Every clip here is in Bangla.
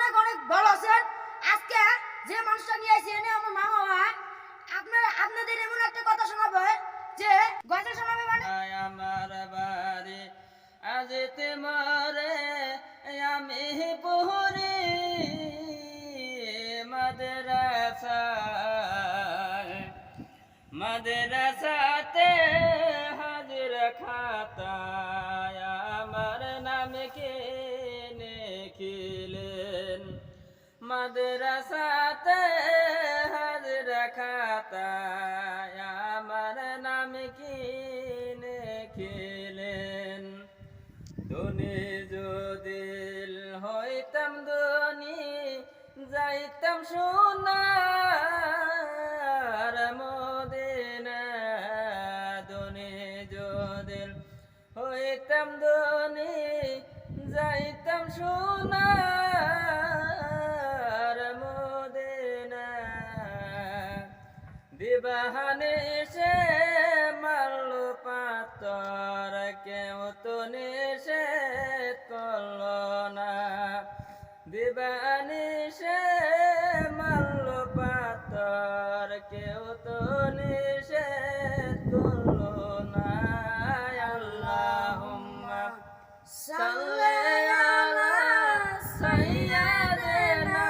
অনেক অনেক ভালো আছেন। আজকে যে মানুষটা নিয়ে আসি এনে আমার মামা হয়, আপনাদের এমন একটা কথা শোনাবো যে গজল শোনাবে মানে আমার বাড়ি আজ তোমারে আমি পড়ি মাদ্রাসাতে হাজির খাতায় আমার নাম কে লিখিলেন মাদ্রাসাতে হাজির খাতায় আমার নাম কি লিখিলেন ধনী যদি হইতাম ধনী যাইতাম সোনার মদিনা ধনী যদি হইতাম ধনী যাইতাম সোনার মদিনা দিবাহানে সে মারল পাতর কেউ তো নিষেধ করল না দিবাহানে সে মারল পাতর কেউ তো নিষেধ করল না আল্লাহুম্মা সাল্লি আলা সাইয়্যিদিনা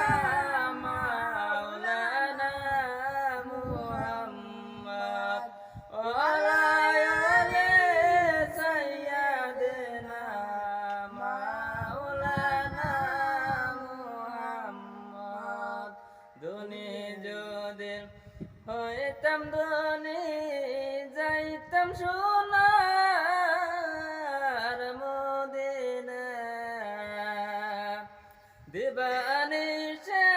মাওলানা মুহাম্মদ ওয়া আলা আলি সাইয়্যিদিনা মাওলানা মুহাম্মদ ধনী যদি হইতাম ধনী যাইতাম সোনার মদিনা দিবানিশে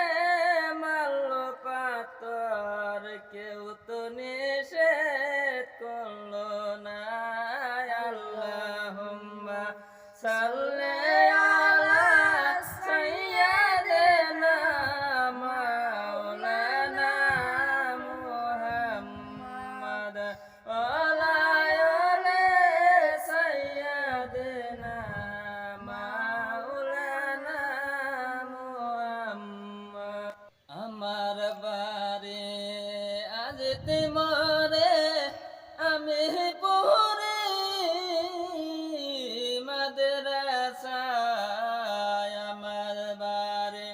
মারল পাতর কেউ তো নিষেধ করল না আল্লাহুম্মা সাল্লি আলা সাইয়্যিদিনা মাওলানা মুহাম্মদ ওয়া আলা আলি সাইয়্যিদিনা মাওলানা মুহাম্মদ আমার বাড়ি আজ তোমারে আমি পড়ি মাদ্রাসায় আমার বাড়ি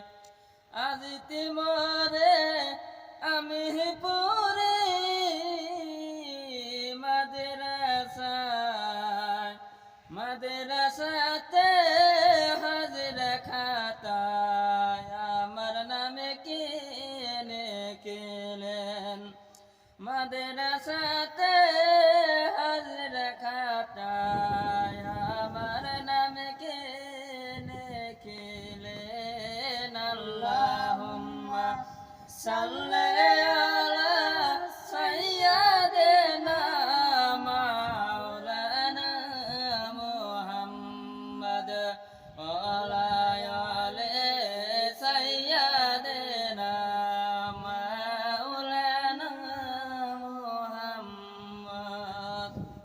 আজ তোমারে আমি পড়ি মাদ্রাসাতে হাজির খাতায় আমার নামে কে লিখিলেন মাদ্রাসাতে হাজির খাতায় আমার নামে কে লিখিলেন আল্লাহুম্মা সাল্লি আলা সাইয়্যিদিনা মাওলানা মুহাম্মদ ওয়া আলা আলি